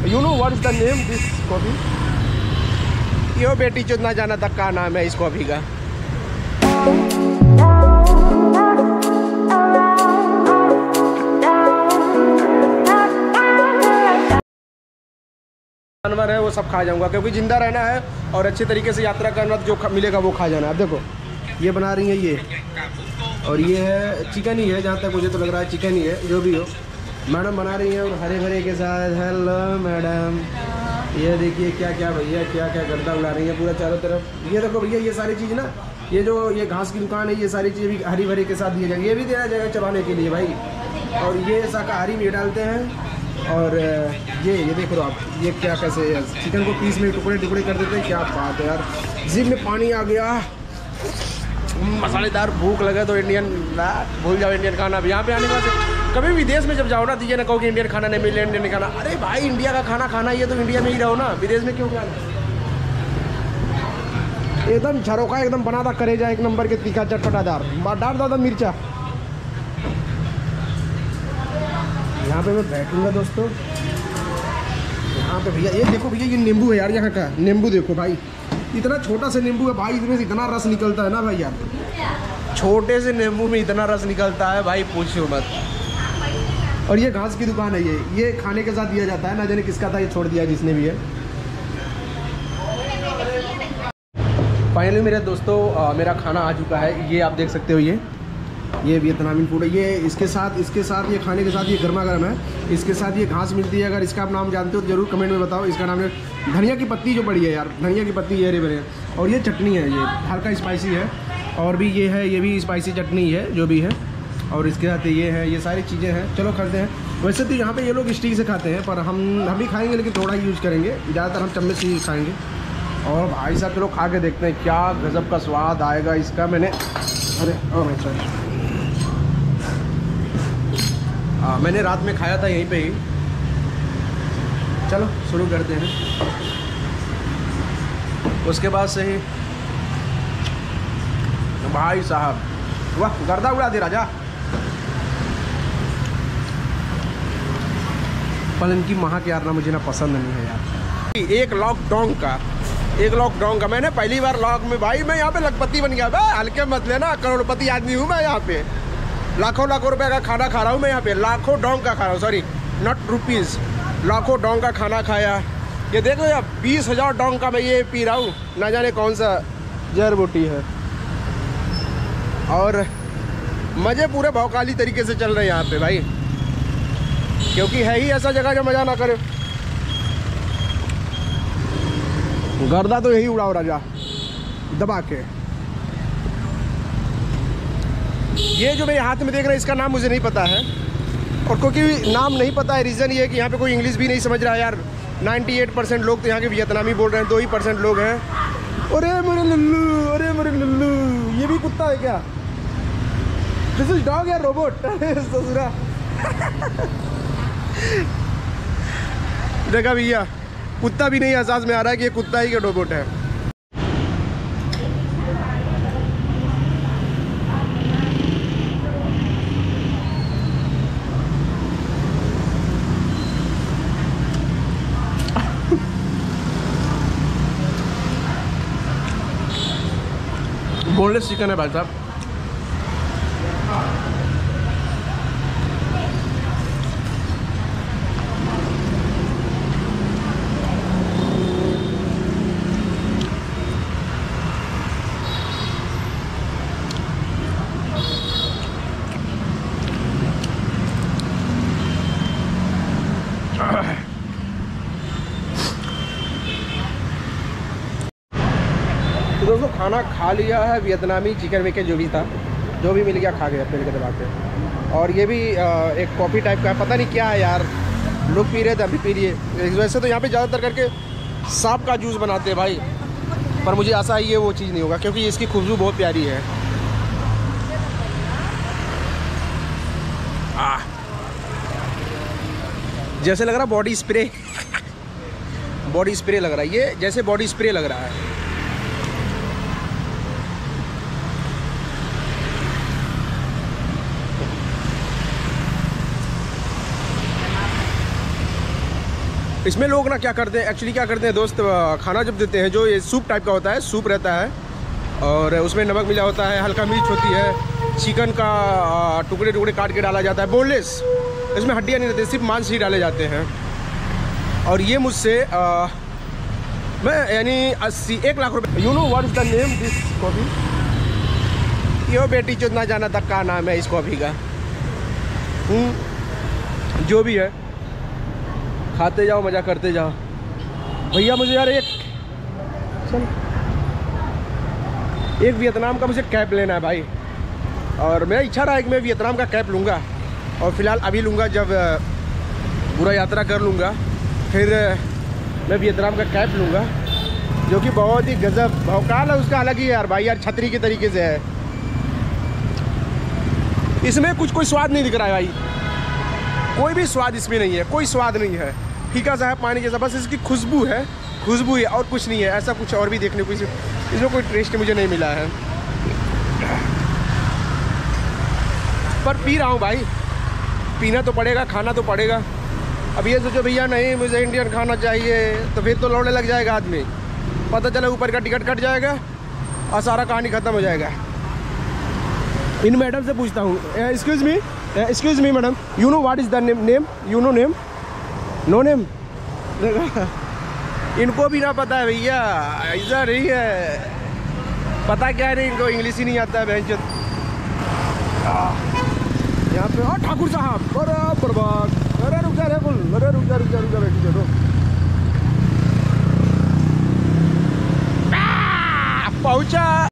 You know what is the name this coffee? यो बेटी जो ना जाना तक का नाम है इस कॉफी का। जानवर है वो सब खा जाऊंगा, क्योंकि जिंदा रहना है और अच्छे तरीके से यात्रा करना, तो जो मिलेगा वो खा जाना है। अब देखो ये बना रही है ये, और ये है चिकन ही है, जहाँ तक मुझे तो लग रहा है चिकन ही है, जो भी हो। मैडम बना रही हैं और हरे भरे के साथ। हेलो मैडम, ये देखिए क्या क्या भैया, क्या क्या गर्दा उड़ा रही है पूरा चारों तरफ। ये देखो भैया, ये सारी चीज़ ना, ये जो ये घास की दुकान है, ये सारी चीज़ें भी हरी भरे के साथ दिए जाएंगे। ये भी दिया जाएगा चबाने के लिए भाई। और ये शाकाहारी भी डालते हैं। और ये देख लो आप, ये क्या कैसे चिकन को पीस में टुकड़े टुकड़े कर देते हैं। क्या बात है यार, जिम में पानी आ गया। मसालेदार भूख लगे तो इंडियन भूल जाओ, इंडियन खाना। अब यहाँ पे आने के बाद कभी विदेश में जब जाओ ना, तो ये ना कहो कि इंडियन खाना नहीं मिले, इंडियन खाना। अरे भाई इंडिया का खाना खाना ये तो इंडिया में ही रहो ना, विदेश में क्यों जाना। एकदम झरोखा एकदम बनाता करेजा, एक नंबर के तीखा चटपटादार, डाल दादा मिर्चा। यहाँ पे मैं बैठूंगा दोस्तों, यहाँ पे भैया ये देखो भैया, ये नींबू है यार, यहाँ का नींबू देखो भाई, इतना छोटा सा नींबू है भाई, इसमें से इतना रस निकलता है ना भाई यार, छोटे से नींबू में इतना रस निकलता है भाई, पूछो मत। और ये घास की दुकान है, ये खाने के साथ दिया जाता है, ना जाने किसका था, ये छोड़ दिया जिसने भी है। फाइनली मेरे दोस्तों मेरा खाना आ चुका है, ये आप देख सकते हो, ये वियतनामी फूड है। ये इसके साथ ये खाने के साथ ये गर्मा गर्म है। इसके साथ ये घास मिलती है, अगर इसका आप नाम जानते हो तो ज़रूर कमेंट में बताओ। इसका नाम है धनिया की पत्ती, जो बड़ी है यार, धनिया की पत्ती ये बने। और ये चटनी है, ये हल्का स्पाइसी है। और भी ये है, ये भी स्पाइसी चटनी है जो भी है। और इसके साथ ये है, ये सारी चीज़ें हैं। चलो खाते हैं। वैसे तो यहाँ पर ये लोग स्टिक से खाते हैं, पर हम भी खाएँगे, लेकिन थोड़ा ही यूज़ करेंगे, ज़्यादातर हम चम्मच से ही खाएँगे। और भाई साहब चलो खा के देखते हैं क्या गज़ब का स्वाद आएगा इसका। मैंने रात में खाया था यहीं पे ही। चलो शुरू करते हैं। उसके बाद से ही भाई साहब, वाह गर्दा उड़ा दे राजा। पर इनकी महा के यार ना मुझे ना पसंद नहीं है यार। एक लॉकडाउन का मैंने पहली बार लॉक में भाई, मैं यहाँ पे लखपति बन गया भाई, हल्के मत लेना, करोड़पति आदमी हूँ मैं। यहाँ पे लाखों रुपए का खाना खा रहा हूँ मैं यहाँ पे, लाखों डोंग का खा रहा हूँ, सॉरी नॉट रुपीज़, लाखों डोंग का खाना खाया। ये देखो यार 20,000 डोंग का मैं ये पी रहा हूँ, ना जाने कौन सा जड़ बूटी है। और मज़े पूरे भौकाली तरीके से चल रहे हैं यहाँ पे भाई, क्योंकि है ही ऐसा जगह जो मज़ा ना करे। गर्दा तो यही उड़ाओ राजा दबा के। ये जो मेरे हाथ में देख रहे हैं इसका नाम मुझे नहीं पता है, और क्योंकि नाम नहीं पता है, रीज़न ये है कि यहाँ पे कोई इंग्लिश भी नहीं समझ रहा है यार। 98% लोग तो यहाँ के वियतनामी बोल रहे हैं, 2% लोग हैं। अरे मेरे लल्लू, अरे मेरे लल्लू, ये भी कुत्ता है क्या? दिस इज डॉग या रोबोट? ससुरा देखा भैया, कुत्ता भी नहीं एहसास में आ रहा है कि ये कुत्ता ही कि रोबोट है। बोनलेस चिकन है भाई साहब। तो दोस्तों खाना खा लिया है, वियतनामी चिकन विकन जो भी था, जो भी मिल गया खा गया पेड़ के दबा के। और ये भी एक कॉफ़ी टाइप का है, पता नहीं क्या है यार, लोग पी रहे थे अभी पी लिए। वैसे तो यहाँ पे ज़्यादातर करके सांप का जूस बनाते हैं भाई, पर मुझे आशा है ये वो चीज़ नहीं होगा, क्योंकि इसकी खुशबू बहुत प्यारी है। जैसे लग रहा बॉडी स्प्रे लग रहा है, ये जैसे बॉडी स्प्रे लग रहा है। इसमें लोग ना क्या करते हैं, एक्चुअली क्या करते हैं दोस्त, खाना जब देते हैं, जो ये सूप टाइप का होता है, सूप रहता है और उसमें नमक मिला होता है, हल्का मिर्च होती है, चिकन का टुकड़े टुकड़े काट के डाला जाता है, बोनलेस, इसमें हड्डियाँ नहीं रहती, सिर्फ मांस ही डाले जाते हैं। और ये मुझसे मैं यानी 1 लाख रुपये। You know what is the name this coffee? यो बेटी चुतना जाना तक का नाम है इस कॉफ़ी का। जो भी है, खाते जाओ, मज़ा करते जाओ। भैया मुझे यार एक वियतनाम का मुझे कैप लेना है भाई, और मेरा इच्छा रहा है कि मैं वियतनाम का कैप लूँगा, और फिलहाल अभी लूँगा जब पूरा यात्रा कर लूँगा, फिर मैं वियतनाम का कैप लूँगा, जो कि बहुत ही गजब भौकाल है उसका, अलग ही है यार भाई, यार छतरी के तरीके से है। इसमें कोई स्वाद नहीं दिख रहा है भाई, कोई भी स्वाद इसमें नहीं है, कोई स्वाद नहीं है, फीका सा है पानी जैसा, बस इसकी खुशबू है और कुछ नहीं है। ऐसा कुछ और भी देखने को इसमें कोई टेस्ट मुझे नहीं मिला है, पर पी रहा हूँ भाई, पीना तो पड़ेगा, खाना तो पड़ेगा। अब ये सोचो भैया नहीं मुझे इंडियन खाना चाहिए, तो फिर तो लौटने लग जाएगा आदमी, पता चला ऊपर का टिकट कट जाएगा और सारा कहानी ख़त्म हो जाएगा। इन मैडम से पूछता हूँ, excuse me madam, you know what is the name? You know name? No name? इनको भी ना पता है भैया, ऐसा नहीं है, पता क्या है नहीं, इनको इंग्लिश ही नहीं आता है बहनचोद। यहाँ पे ठाकुर साहब बराबर बात, अरे रुक जा रे कुल, अरे रुक जा बेटी चलो, पहुँचा।